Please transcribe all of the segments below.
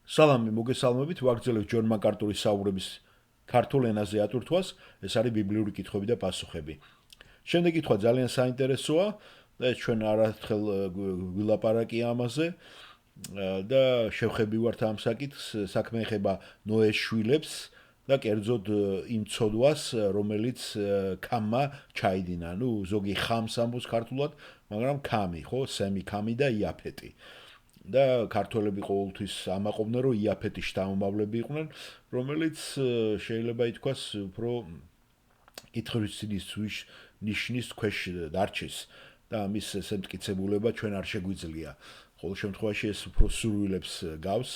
სალამი მოგესალმებით, ვაგრძელებ ჯონ მაკარტურის საუბრების ქართულ ენაზე ატვირთვას, ეს არის ბიბლიური კითხვები და პასუხები. შემდეგ კითხვა ძალიან საინტერესოა და ჩვენ არაერთხელ ვილაპარაკია ამაზე და შევხებივართ ამ საკითხს, საქმე ეხება ნოეს შვილებს და კერძოდ იმ ცოდვას, რომელიც ქამმა ჩაიდინა. ზოგი ხამს ამბობს ქართულად, მაგრამ ქამი, ხო, სემი, ქამი და იაფეტი. და ქართველები ყოველთვის ამაყობდნენ, რომ იაფეტის შთამომავლები იყვნენ, რომელიც შეიძლება ითქვას უფრო კითხვის ნიშნის ქვეშ დარჩეს და ამის ესე მტკიცებულება ჩვენ არ შეგვიძლია. ყოველ შემთხვევაში ეს უფრო სურვილებს გავს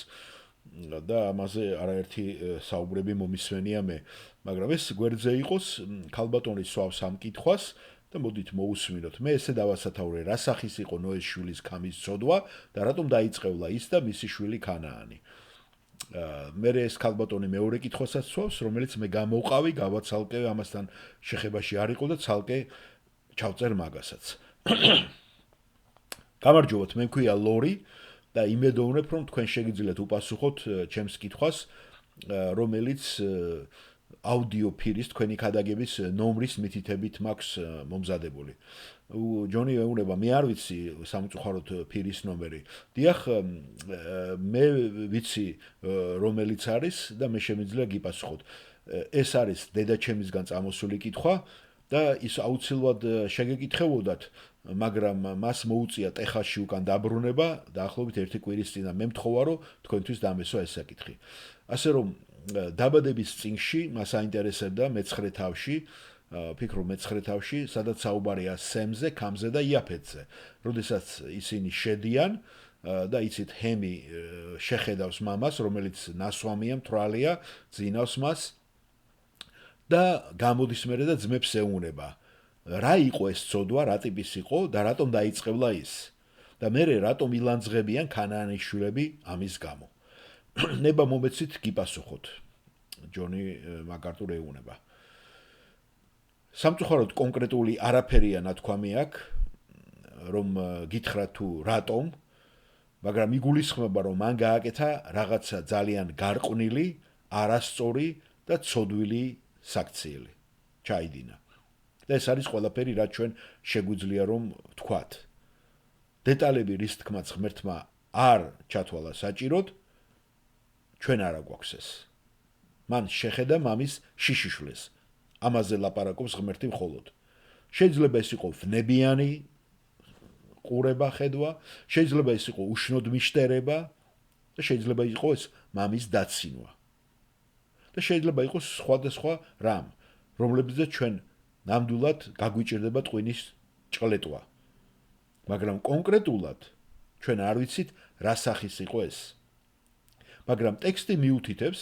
და ამაზე არაერთი საუბრები მომისმენია მე. მაგრამ ეს გვერდზე იყოს, ქალბატონი სვავს ამ კითხვას და მოდით მოусმინოთ. მე ესე დავასათაურე, რა სახის იყო ნოეს შვილის ქამის ცოდვა და რატომ დაიწყევლა ის და მისი შვილი ქანაანი. მე ეს ქალბატონი მეორე კითხვასაც სვავს, რომელიც მე გამოვყავი, გავაცალკე, ამასთან შეხებაში არ იყო და ცალკე ჩავწერ მაგასაც. გამარჯობათ, მე მქვია ლორი და იმედოვნებ, რომ თქვენ შეგიძლიათ უპასუხოთ ჩემს კითხვას, რომელიც აუდიო ფირის თქვენი ქადაგების ნომრის მითითებით მაქვს მომზადებული. ჯონი ეუბნება, მე არ ვიცი სამწუხაროდ ფირის ნომერი. დიახ, მე ვიცი რომელიც არის და მე შემიძლია გიპასუხოთ. ეს არის დედაჩემისგან წამოსული კითხვა და ის აუცილებლად შეგეკითხებოდათ, მაგრამ მას მოუწია ტეხასში უკან დაბრუნება, დაახლოებით 1 კვირის წინ მე მთხოვა, რომ თქვენთვის დამესვა ეს საკითხი. ასე რომ დაბადების წინში მას აინტერესებდა მეცხრე თავში, ფიქრობ მეცხრე თავში, სადაც საუბარია სემზე, ქამზე და იაფეტზე. როდესაც ისინი შედიან და იცით ჰემი შეხედავს მამას, რომელიც ნასვამია, მთვრალია, ძინავს მას და გამოდის მერე და ძმებს ეუნება. რა იყო ეს ცოდვა, რა ტიპის იყო და რატომ დაიწყევლა ის? და მერე რატომ ილანძღებიან ქანაანის შვილები ამის გამო? ნება მომეცით გიპასუხოთ. ჯონი მაკარტური ეუბნება. სამწუხაროდ კონკრეტული არაფერია ნათქვამი აქ, რომ გითხრათ თუ რატომ, მაგრამ იგულისხმება, რომ მან გააკეთა რაღაცა ძალიან გარყვნილი, არასწორი და ცოდვილი საქციელი. ჩაიდინა. და ეს არის ყველაფერი, რაც ჩვენ შეგვიძლია რომ ვთქვათ. დეტალები რის თქმაც ღმერთმა არ ჩათვალა საჭიროდ, ჩვენ არა გვაქვს ეს. მან შეხედა მამის შიშიშვლეს. ამაზე ლაპარაკობს ღმერთი მხოლოდ. შეიძლება ეს იყო ვნებიანი ყურება, ხედვა, შეიძლება ეს იყო უშნოდ მიშტერება და შეიძლება იყო ეს მამის დაცინვა. და შეიძლება იყოს სხვადასხვა რამ, რომლებზეც ჩვენ ნამდვილად გაგვიჭირდება ტყვინის ჭყლეტვა. მაგრამ კონკრეტულად ჩვენ არ ვიცით რა სახის იყო ეს. მაგრამ ტექსტი მიუთითებს,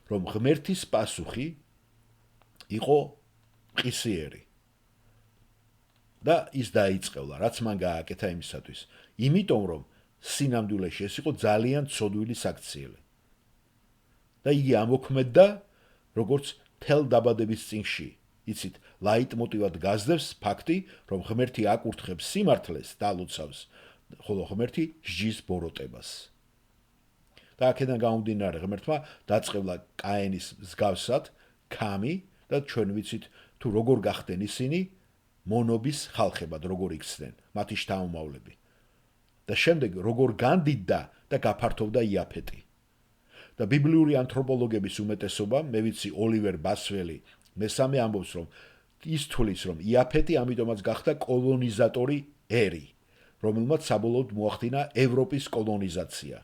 რომ ღმერთის პასუხი იყო ყისიერი. და ის დაიწყევლა, რაც მან გააკეთა იმისათვის. იმიტომ რომ სინამდვილეში ეს იყო ძალიან ცოდვილი საქციელი. და იგი ამოქმედდა როგორც თელ დაბადების წინში. იცით, ლაიტმოტივად გაზდევს ფაქტი, რომ ღმერთი აკურთხებს სიმართლეს და ალოცავს, ხოლო ღმერთი სჯის ბოროტებას. და აქედან გამომდინარე ღმერთმა დაწყევლა კაენის მსგავსად ქამი და ჩვენ ვიცით თუ როგორ გახდნენ ისინი მონობის ხალხებად, როგორ იქცნენ მათი შთამომავლები. და შემდეგ როგორ განდიდდა და გაფართოვდა იაფეტი. და ბიბლიური ანთროპოლოგების უმეტესობა, მე ვიცი ოლივერ ბასველი მესამე ამბობს, რომ ის თulis, რომ იაფეტი ამიტომაც გახდა კოლონიზატორი ერი, რომელმაც საბოლოოდ მოახდინა ევროპის კოლონიზაცია.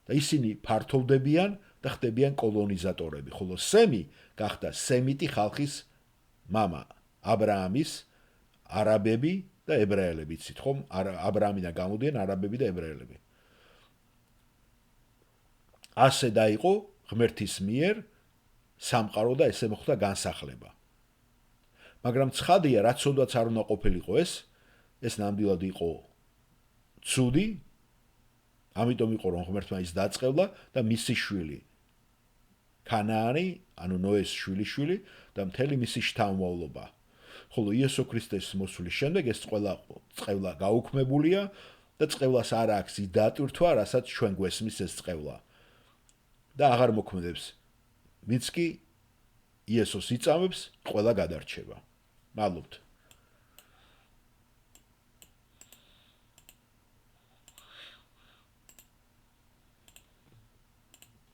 და ისინი ფართოვდებიან და ხდებიან კოლონიზატორები, ხოლო სემი გახდა სემიტი ხალხის მამა, აბრაამის არაბები და ებრაელები, იცით ხომ? აბრაამიდან გამოდიან არაბები და ებრაელები. ასე დაიყო ღმერთის მიერ სამყარო და ესე მოხდა განსახლება. მაგრამ ცხადია, რაც ოდაც არ უნდა ყოფილიყო ეს ნამდვილად იყო ცუდი, ამიტომ იყო რომ ღმერთმა ის დაწყევლა და მისი შვილი ქანაანი, ანუ ნოეს შვილიშვილი და მთელი მისი შთამომავლობა. ხოლო იესო ქრისტეს მოსვლის შემდეგ ეს წყევლა გაუქმებულია და წყევლას არ აქვს ის დატვირთვა, რასაც ჩვენ გვესმის ეს წყევლა. და აღარ მოქმედებს. ვინც კი იესოს იწამებს, ყველა გადარჩება. მადლობთ.